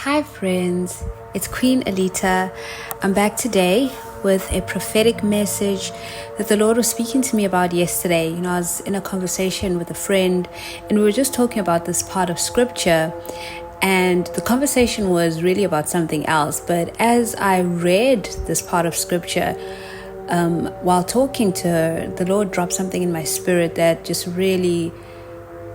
Hi friends, it's Queen Alita. I'm back today with a prophetic message that the Lord was speaking to me about yesterday. I was in a conversation with a friend and we were just talking about this part of scripture, and the conversation was really about something else. But as I read this part of scripture, while talking to her, the Lord dropped something in my spirit that just really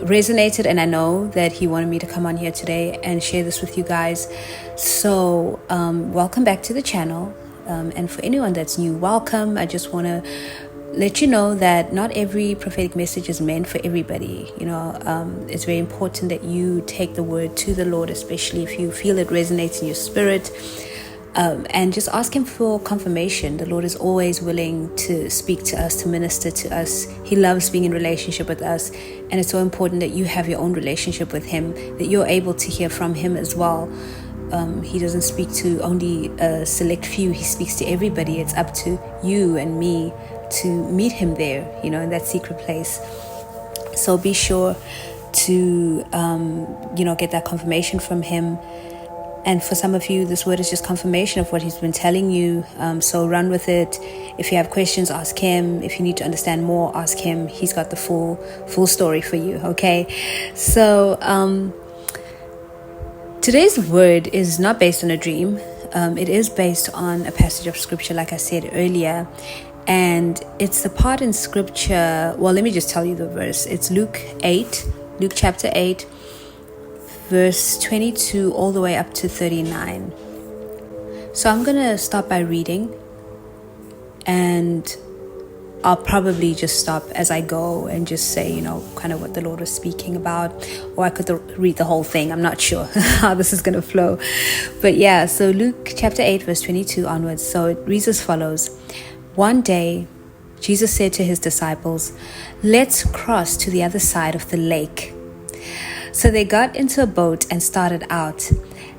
resonated, and I know that he wanted me to come on here today and share this with you guys. So welcome back to the channel, and for anyone that's new, welcome. I just want to let you know that not every prophetic message is meant for everybody. It's very important that you take the word to the Lord, especially if you feel it resonates in your spirit. And just ask him for confirmation. The Lord is always willing to speak to us, to minister to us. He loves being in relationship with us. And it's so important that you have your own relationship with him, that you're able to hear from him as well. He doesn't speak to only a select few. He speaks to everybody. It's up to you and me to meet him there, in that secret place. So be sure to, get that confirmation from him. And for some of you, this word is just confirmation of what he's been telling you. So run with it. If you have questions, ask him. If you need to understand more, ask him. He's got the full story for you, okay? So today's word is not based on a dream. It is based on a passage of scripture, like I said earlier. And it's the part in scripture, well, let me just tell you the verse. It's Luke chapter 8. Verse 22 all the way up to 39. So I'm going to start by reading, and I'll probably just stop as I go and just say, kind of what the Lord was speaking about, or I could read the whole thing. I'm not sure how this is going to flow. But yeah, so Luke chapter 8 verse 22 onwards. So it reads as follows. One day, Jesus said to his disciples, "Let's cross to the other side of the lake." So they got into a boat and started out.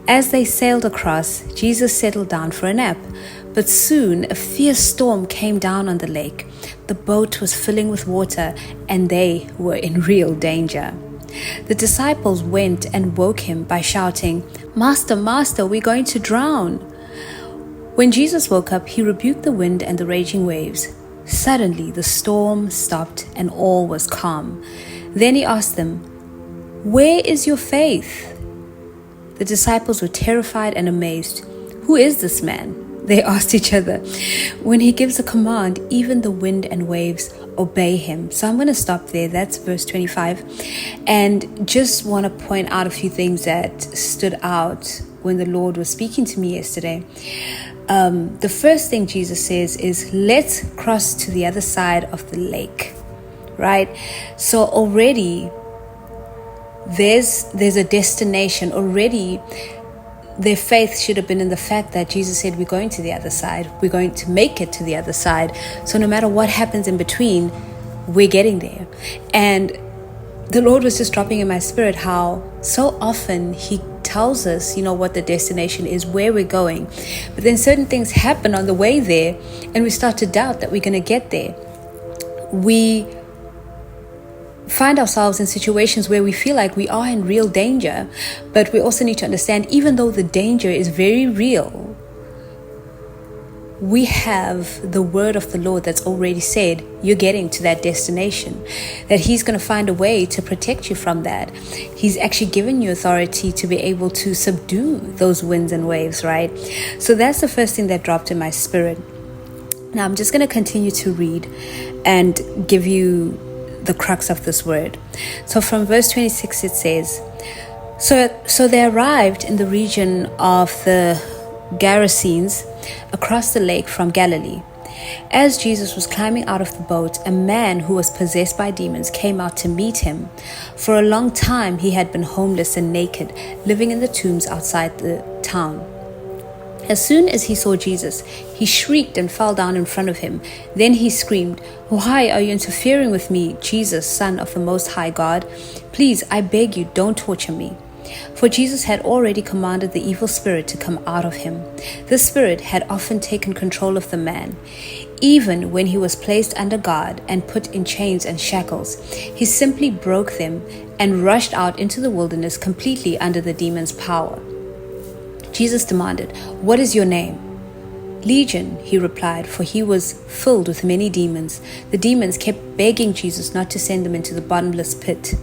As they sailed across, Jesus settled down for a nap. But soon a fierce storm came down on the lake. The boat was filling with water and they were in real danger. The disciples went and woke him by shouting, "Master, Master, we're going to drown." When Jesus woke up, he rebuked the wind and the raging waves. Suddenly the storm stopped and all was calm. Then he asked them, "Where is your faith?" The disciples were terrified and amazed. "Who is this man?" they asked each other. "When he gives a command, even the wind and waves obey him." So I'm going to stop there. That's verse 25. And just want to point out a few things that stood out when the Lord was speaking to me yesterday. The first thing Jesus says is, let's cross to the other side of the lake, right? So already there's a destination. Already their faith should have been in the fact that Jesus said, we're going to the other side. We're going to make it to the other side. So no matter what happens in between, we're getting there. And the Lord was just dropping in my spirit how so often he tells us, what the destination is, where we're going. But then certain things happen on the way there and we start to doubt that we're going to get there. We find ourselves in situations where we feel like we are in real danger, but we also need to understand, even though the danger is very real, we have the word of the Lord that's already said you're getting to that destination, that he's going to find a way to protect you from that. He's actually given you authority to be able to subdue those winds and waves, right? So that's the first thing that dropped in my spirit. Now I'm just going to continue to read and give you the crux of this word. So from verse 26 it says, So they arrived in the region of the Gerasenes across the lake from Galilee. As Jesus was climbing out of the boat, a man who was possessed by demons came out to meet him. For a long time he had been homeless and naked, living in the tombs outside the town. As soon as he saw Jesus, he shrieked and fell down in front of him. Then he screamed, "Why are you interfering with me, Jesus, Son of the Most High God? Please, I beg you, don't torture me." For Jesus had already commanded the evil spirit to come out of him. The spirit had often taken control of the man. Even when he was placed under guard and put in chains and shackles, he simply broke them and rushed out into the wilderness completely under the demon's power. Jesus demanded, "What is your name?" "Legion," he replied, for he was filled with many demons. The demons kept begging Jesus not to send them into the bottomless pit.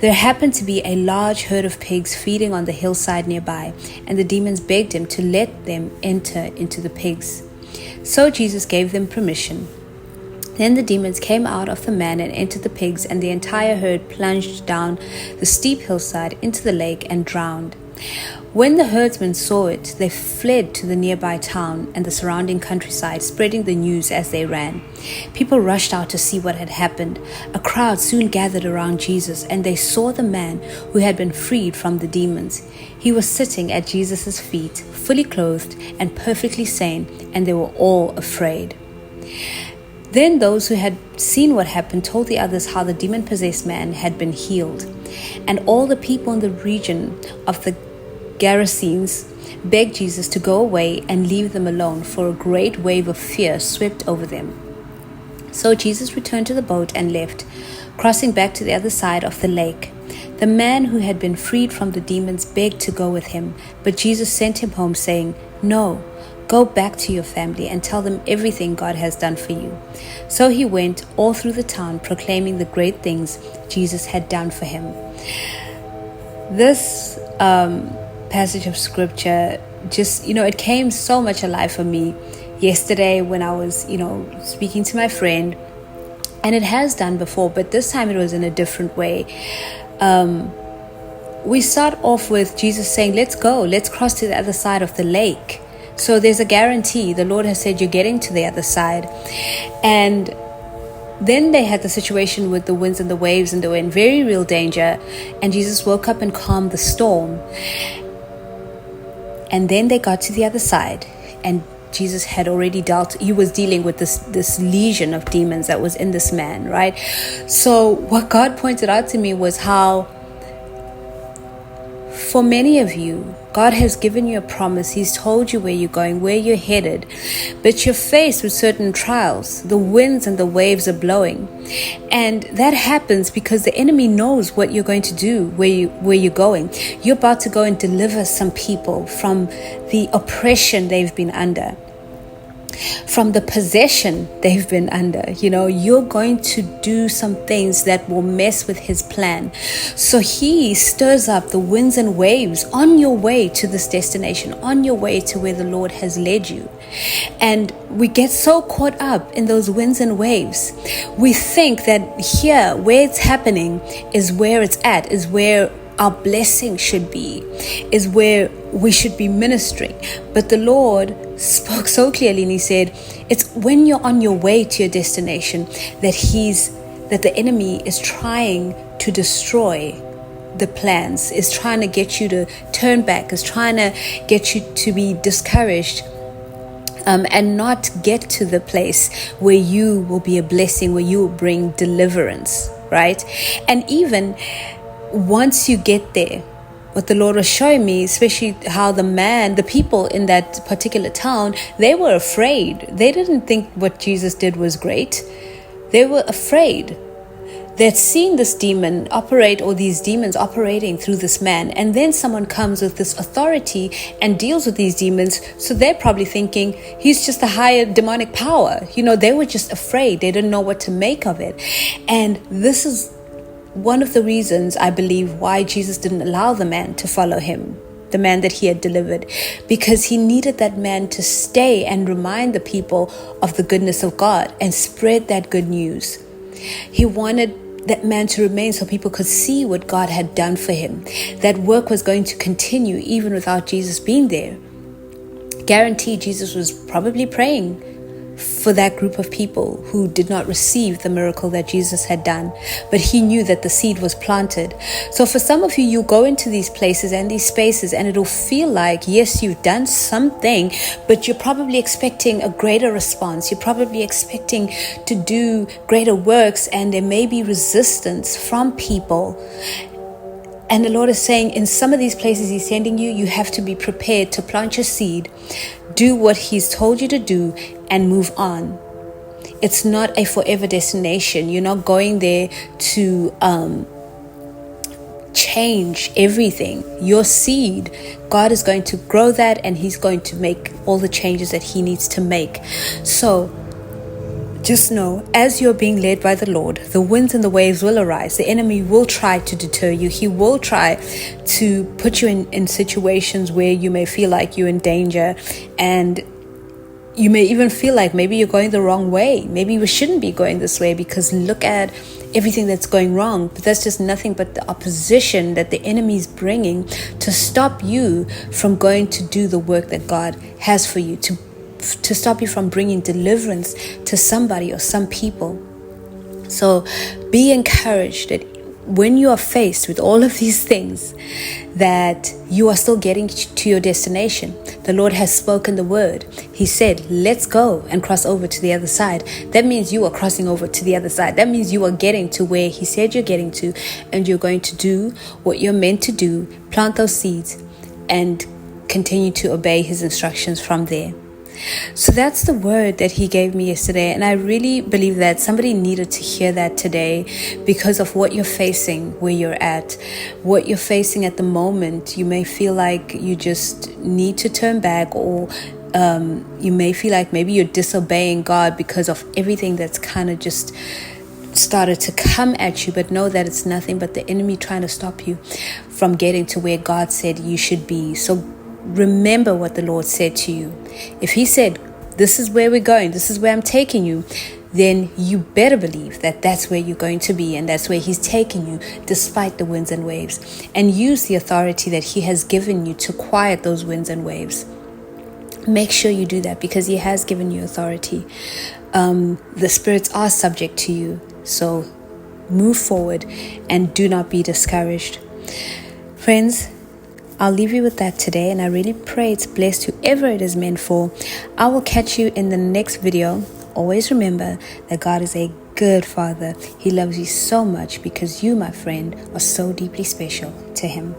There happened to be a large herd of pigs feeding on the hillside nearby, and the demons begged him to let them enter into the pigs. So Jesus gave them permission. Then the demons came out of the man and entered the pigs, and the entire herd plunged down the steep hillside into the lake and drowned. When the herdsmen saw it, they fled to the nearby town and the surrounding countryside, spreading the news as they ran. People rushed out to see what had happened. A crowd soon gathered around Jesus, and they saw the man who had been freed from the demons. He was sitting at Jesus' feet, fully clothed and perfectly sane, and they were all afraid. Then those who had seen what happened told the others how the demon-possessed man had been healed. And all the people in the region of the Gerasenes begged Jesus to go away and leave them alone, for a great wave of fear swept over them. So Jesus returned to the boat and left, crossing back to the other side of the lake. The man who had been freed from the demons begged to go with him, but Jesus sent him home, saying, "No, go back to your family and tell them everything God has done for you." So he went all through the town, proclaiming the great things Jesus had done for him. This passage of scripture just, it came so much alive for me yesterday when I was, speaking to my friend. And it has done before, but this time it was in a different way. We start off with Jesus saying, let's go, let's cross to the other side of the lake. So there's a guarantee. The Lord has said you're getting to the other side. And then they had the situation with the winds and the waves, and they were in very real danger. And Jesus woke up and calmed the storm. And then they got to the other side, and Jesus had already he was dealing with this legion of demons that was in this man, right? So what God pointed out to me was how for many of you, God has given you a promise. He's told you where you're going, where you're headed, but you're faced with certain trials. The winds and the waves are blowing. And that happens because the enemy knows what you're going to do, where you're going. You're about to go and deliver some people from the oppression they've been under, from the possession they've been under. You're going to do some things that will mess with his plan. So he stirs up the winds and waves on your way to this destination, on your way to where the Lord has led you. And we get so caught up in those winds and waves. We think that here, where it's happening, is where it's at, is where our blessing should be, is where we should be ministering. But the Lord spoke so clearly, and he said, it's when you're on your way to your destination that the enemy is trying to destroy the plans, is trying to get you to turn back, is trying to get you to be discouraged, and not get to the place where you will be a blessing, where you will bring deliverance, right? And even once you get there, what the Lord was showing me, especially how the people in that particular town, they were afraid. They didn't think what Jesus did was great. They were afraid. They'd seen this demon operate, or these demons operating through this man, and then someone comes with this authority and deals with these demons. So they're probably thinking he's just a higher demonic power. They were just afraid. They didn't know what to make of it. And this is one of the reasons, I believe, why Jesus didn't allow the man to follow him, the man that he had delivered, because he needed that man to stay and remind the people of the goodness of God and spread that good news. He wanted that man to remain so people could see what God had done for him. That work was going to continue even without Jesus being there. Guaranteed, Jesus was probably praying for that group of people who did not receive the miracle that Jesus had done, but he knew that the seed was planted. So for some of you, you go into these places and these spaces, and it'll feel like, yes, you've done something, but you're probably expecting a greater response. You're probably expecting to do greater works, and there may be resistance from people. And the Lord is saying, in some of these places he's sending you, you have to be prepared to plant your seed, do what he's told you to do, and move on. It's not a forever destination. You're not going there to change everything. Your seed, God is going to grow that, and He's going to make all the changes that He needs to make. So just know, as you're being led by the Lord, the winds and the waves will arise. The enemy will try to deter you. He will try to put you in situations where you may feel like you're in danger, and you may even feel like maybe you're going the wrong way. Maybe we shouldn't be going this way because look at everything that's going wrong. But that's just nothing but the opposition that the enemy is bringing to stop you from going to do the work that God has for you, to stop you from bringing deliverance to somebody or some people. So be encouraged that when you are faced with all of these things, that you are still getting to your destination. The Lord has spoken the word. He said, let's go and cross over to the other side. That means you are crossing over to the other side. That means you are getting to where He said you're getting to, and you're going to do what you're meant to do, plant those seeds, and continue to obey His instructions from there. So that's the word that He gave me yesterday, and I really believe that somebody needed to hear that today because of what you're facing, where you're at, what you're facing at the moment. You may feel like you just need to turn back, or you may feel like maybe you're disobeying God because of everything that's kind of just started to come at you. But know that it's nothing but the enemy trying to stop you from getting to where God said you should be. So remember what the Lord said to you. If He said, this is where we're going, this is where I'm taking you, then you better believe that that's where you're going to be, and that's where He's taking you despite the winds and waves. And use the authority that He has given you to quiet those winds and waves. Make sure you do that because He has given you authority. The spirits are subject to you. So move forward and do not be discouraged. Friends, I'll leave you with that today, and I really pray it's blessed whoever it is meant for. I will catch you in the next video. Always remember that God is a good Father. He loves you so much because you, my friend, are so deeply special to Him.